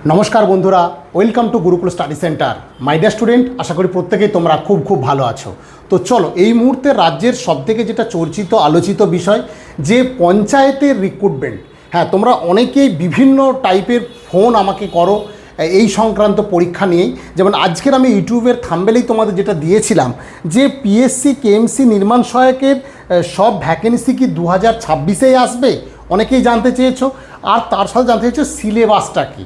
নমস্কার বন্ধুরা, welcome to Gurukul study centre. My dear student, আশা করি প্রত্যেকেই তোমরা খুব ভালো আছো। তো চলো, এই মুহূর্তে রাজ্যের সবথেকে যেটা চর্চিত আলোচিত বিষয় যে পঞ্চায়েতের রিক্রুটমেন্ট। হ্যাঁ, তোমরা অনেকেই বিভিন্ন টাইপের ফোন আমাকে করো এই সংক্রান্ত পরীক্ষা নিয়েই। যেমন আজকের আমি ইউটিউবের থাম্বনেলেই তোমাদের যেটা দিয়েছিলাম যে পিএসসি কেএমসি নির্মাণ সহায়কের সব ভ্যাকেন্সি কি 2026-এই আসবে, অনেকেই জানতে চেয়েছো। আর তার সাথে জানতে চেয়েছো সিলেবাসটা কী।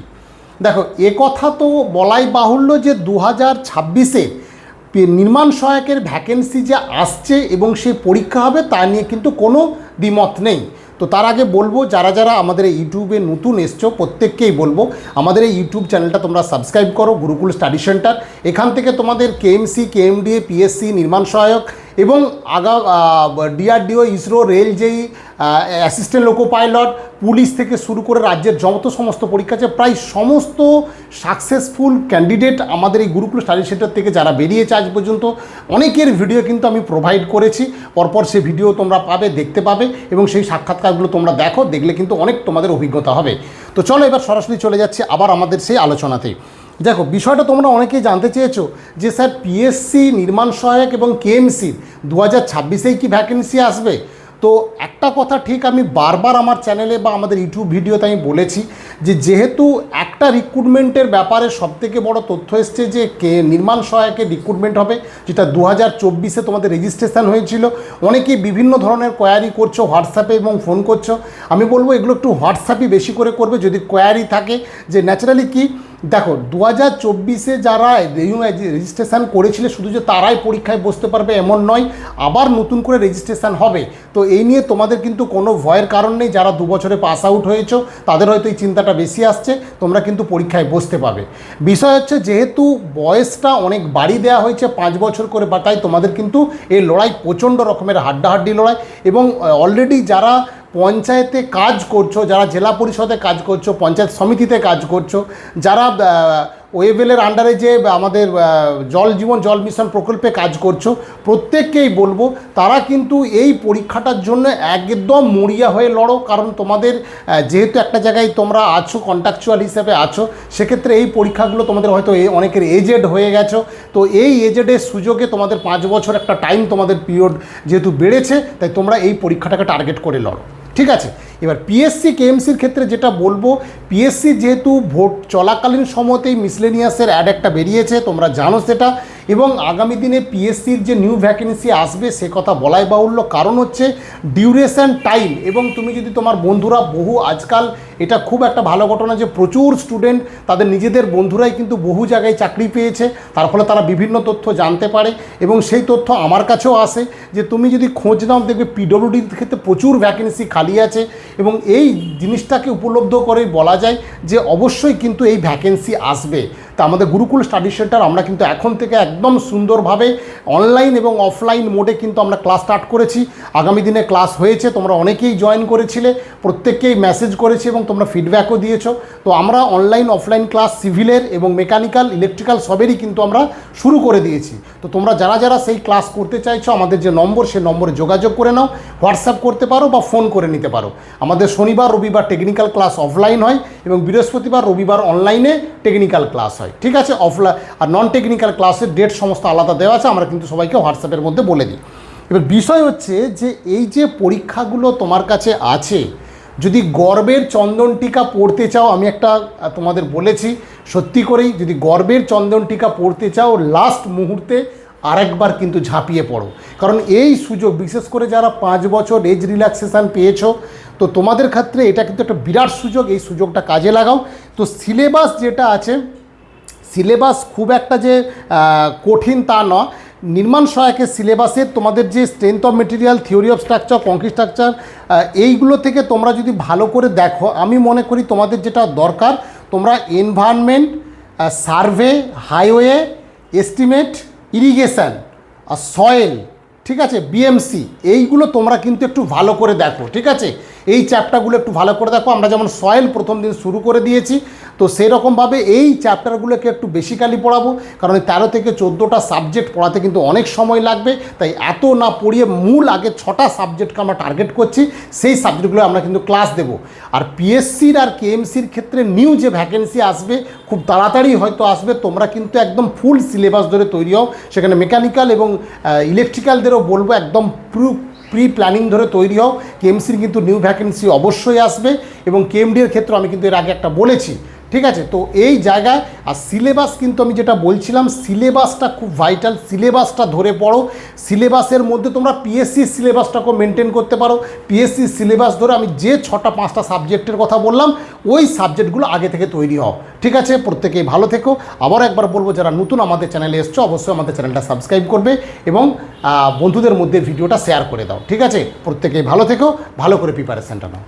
দেখো, এ কথা তো বলাই বাহুল্য যে 2026-এ নির্মাণ সহায়কের ভ্যাকেন্সি যে আসছে এবং সেই পরীক্ষা হবে তা নিয়ে কিন্তু কোনো দ্বিমত নেই। তো তার আগে বলবো, যারা যারা আমাদের এই ইউটিউবে নতুন এসছো প্রত্যেককেই বলবো আমাদের এই ইউটিউব চ্যানেলটা তোমরা সাবস্ক্রাইব করো, গুরুকুল স্টাডি সেন্টার। এখান থেকে তোমাদের কেএমসি, কেএমডিএ, পিএসসি, নির্মাণ সহায়ক এবং ডিআরডিও, ইসরো, রেল জেই, অ্যাসিস্ট্যান্ট লোকো পাইলট, পুলিশ থেকে শুরু করে রাজ্যের যত সমস্ত পরীক্ষা আছে প্রায় সমস্ত সাকসেসফুল ক্যান্ডিডেট আমাদের এই গুরুকুল স্টাডি সেন্টার থেকে যারা বেরিয়েছে আজ পর্যন্ত অনেকের ভিডিও কিন্তু আমি প্রোভাইড করেছি। পরপর সেই ভিডিও তোমরা পাবে, দেখতে পাবে এবং সেই সাক্ষাৎকারগুলো তোমরা দেখলে কিন্তু অনেক তোমাদের অভিজ্ঞতা হবে। তো চলো এবার সরাসরি চলে যাচ্ছি আবার আমাদের সেই আলোচনাতেই। দেখো, বিষয়টা তোমরা অনেকেই জানতে চেয়েছো যে স্যার পিএসসি, নির্মাণ সহায়ক এবং কেএমসির 2026-এই কি ভ্যাকেন্সি আসবে। তো একটা কথা ঠিক আমি বারবার আমার চ্যানেলে বা আমাদের ইউটিউব ভিডিওতে আমি বলেছি যে যেহেতু একটা রিক্রুটমেন্টের ব্যাপারে সবথেকে বড় তথ্য এসছে যে নির্মাণ সহায়কের রিক্রুটমেন্ট হবে, যেটা 2024-এ তোমাদের রেজিস্ট্রেশন হয়েছিল। অনেকেই বিভিন্ন ধরনের কোয়ারি করছো হোয়াটসঅ্যাপে এবং ফোন করছো। আমি বলবো এগুলো একটু হোয়াটসঅ্যাপই বেশি করে করবে যদি কোয়ারি থাকে। যে ন্যাচারালি কি, দেখো 2024-এ যারা রেজিস্ট্রেশন করেছিল শুধু যে তারাই পরীক্ষায় বসতে পারবে এমন নয়, আবার নতুন করে রেজিস্ট্রেশন হবে। তো এই নিয়ে তোমাদের কিন্তু কোনো ভয়ের কারণ নেই। যারা 2 বছরে পাস আউট হয়েছো তাদের হয়তো এই চিন্তাটা বেশি আসছে, তোমরা কিন্তু পরীক্ষায় বসতে পারবে। বিষয় হচ্ছে যেহেতু বয়সটা অনেক বাড়ি দেওয়া হয়েছে 5 বছর করে, বা তাই তোমাদের কিন্তু এই লড়াই প্রচণ্ড রকমের হাড্ডাহাড্ডি লড়াই। এবং অলরেডি যারা পঞ্চায়েতে কাজ করছো, যারা জেলা পরিষদে কাজ করছো, পঞ্চায়েত সমিতিতে কাজ করছো, যারা ওয়েভেলের আন্ডারে যে আমাদের জল জীবন জল মিশন প্রকল্পে কাজ করছো, প্রত্যেককেই বলবো তারা কিন্তু এই পরীক্ষাটার জন্য একদম মরিয়া হয়ে লড়ো। কারণ তোমাদের যেহেতু একটা জায়গায় তোমরা আছো, কন্ট্রাকচুয়াল হিসেবে আছো, সেক্ষেত্রে এই পরীক্ষাগুলো তোমাদের হয়তো অনেকের এজেড হয়ে গেছো। তো এই এজেডের সুযোগে তোমাদের 5 বছর একটা টাইম তোমাদের পিরিয়ড যেহেতু বেড়েছে, তাই তোমরা এই পরীক্ষাটাকে টার্গেট করে লড়ো, ঠিক আছে। এবার পিএসসি কেএমসির ক্ষেত্রে যেটা বলবো, পিএসসি যেহেতু ভোট চলাকালীন সময়তেই মিসলেনিয়াসের অ্যাড একটা বেরিয়েছে, তোমরা জানো সেটা। এবং আগামী দিনে পিএসসির যে নিউ ভ্যাকেন্সি আসবে সে কথা বলাই বাহুল্য। কারণ হচ্ছে ডিউরেশন টাইম। এবং তুমি যদি তোমার বন্ধুরা বহু আজকাল এটা খুব একটা ভালো ঘটনা যে প্রচুর স্টুডেন্ট তাদের নিজেদের বন্ধুরাই কিন্তু বহু জায়গায় চাকরি পেয়েছে, তার ফলে তারা বিভিন্ন তথ্য জানতে পারে এবং সেই তথ্য আমার কাছেও আসে যে তুমি যদি খোঁজ নাও দেখবে পিডব্লিউডির ক্ষেত্রে প্রচুর ভ্যাকেন্সি খালি আছে। এবং এই জিনিসটাকে উপলব্ধ করে বলা যায় যে অবশ্যই কিন্তু এই ভ্যাকেন্সি আসবে। তা আমাদের গুরুকুল স্টাডি সেন্টার আমরা কিন্তু এখন থেকে একদম সুন্দরভাবে অনলাইন এবং অফলাইন মোডে কিন্তু আমরা ক্লাস স্টার্ট করেছি। আগামী দিনে ক্লাস হয়েছে, তোমরা অনেকেই জয়েন করেছিলে, প্রত্যেককেই মেসেজ করেছি এবং তোমরা ফিডব্যাকও দিয়েছো। তো আমরা অনলাইন অফলাইন ক্লাস সিভিলের এবং মেকানিক্যাল, ইলেকট্রিক্যাল সবেরই কিন্তু আমরা শুরু করে দিয়েছি। তো তোমরা যারা যারা সেই ক্লাস করতে চাইছো আমাদের যে নম্বর, সে নম্বরে যোগাযোগ করে নাও, হোয়াটসঅ্যাপ করতে পারো বা ফোন করে নিতে পারো। আমাদের শনিবার রবিবার টেকনিক্যাল ক্লাস অফলাইন হয় এবং বৃহস্পতিবার রবিবার অনলাইনে টেকনিক্যাল ক্লাস হয়, ঠিক আছে। অফলাইন আর নন টেকনিক্যাল ক্লাসের ডেট সমস্ত আলাদা দেওয়া আছে, আমরা কিন্তু সবাইকে হোয়াটসঅ্যাপের মধ্যে বলে দিই। এবার বিষয় হচ্ছে যে এই যে পরীক্ষাগুলো তোমার কাছে আছে, যদি গর্বের চন্দন টিকা পড়তে চাও, আমি একটা তোমাদের বলেছি সত্যি করেই যদি গর্বের চন্দন টিকা পড়তে চাও লাস্ট মুহূর্তে আরেকবার কিন্তু ঝাঁপিয়ে পড়ো। কারণ এই সুযোগ, বিশেষ করে যারা 5 বছর এজ রিল্যাক্সেশন পেয়েছো, তো তোমাদের ক্ষেত্রে এটা কিন্তু একটা বিরাট সুযোগ, এই সুযোগটা কাজে লাগাও। তো সিলেবাস যেটা আছে, সিলেবাস খুব একটা যে কঠিন তা নয়। নির্মাণ সহায়কের সিলেবাসের তোমাদের যে strength of material, theory of structure, concrete structure, এইগুলো থেকে তোমরা যদি ভালো করে দেখো, আমি মনে করি তোমাদের যেটা দরকার, তোমরা environment, survey, highway, estimate, irrigation আর সয়েল, ঠিক আছে, বিএমসি, এইগুলো তোমরা কিন্তু একটু ভালো করে দেখো, ঠিক আছে। এই চ্যাপ্টারগুলো একটু ভালো করে দেখো। আমরা যেমন সয়েল প্রথম দিন শুরু করে দিয়েছি, তো সেরকমভাবে এই চ্যাপ্টারগুলোকে একটু বেসিক্যালি পড়াবো, কারণ 13 থেকে 14টা সাবজেক্ট পড়াতে কিন্তু অনেক সময় লাগবে। তাই এত না পড়িয়ে মূল আগে 6টা সাবজেক্টকে আমরা টার্গেট করছি, সেই সাবজেক্টগুলো আমরা কিন্তু ক্লাস দেবো। আর পিএসসির আর কেএমসির ক্ষেত্রে নিউ যে ভ্যাকেন্সি আসবে খুব তাড়াতাড়ি হয়তো আসবে, তোমরা কিন্তু একদম ফুল সিলেবাস ধরে তৈরি হও। সেখানে মেকানিক্যাল এবং ইলেকট্রিক্যালদেরও বলবো একদম প্রি প্ল্যানিং ধরে তৈরি হও। কেএমসির কিন্তু নিউ ভ্যাকেন্সি অবশ্যই আসবে, এবং কেএমডির ক্ষেত্রে আমি কিন্তু এর আগে একটা বলেছি, ঠিক আছে। তো এই জায়গায় আর সিলেবাস কিন্তু আমি যেটা বলছিলাম, সিলেবাসটা খুব ভাইটাল, সিলেবাসটা ধরে পড়ো। সিলেবাসের মধ্যে তোমরা পিএসসির সিলেবাসটাকেও মেনটেন করতে পারো। পিএসসির সিলেবাস ধরে আমি যে 6টা 5টা সাবজেক্টের কথা বললাম, ওই সাবজেক্টগুলো আগে থেকে তৈরি হও, ঠিক আছে। প্রত্যেকেই ভালো থেকো। আবার একবার বলবো, যারা নতুন আমাদের চ্যানেলে এসছো অবশ্যই আমাদের চ্যানেলটা সাবস্ক্রাইব করবে এবং বন্ধুদের মধ্যে ভিডিওটা শেয়ার করে দাও, ঠিক আছে। প্রত্যেকেই ভালো থেকো, ভালো করে প্রিপারেশনটা নাও।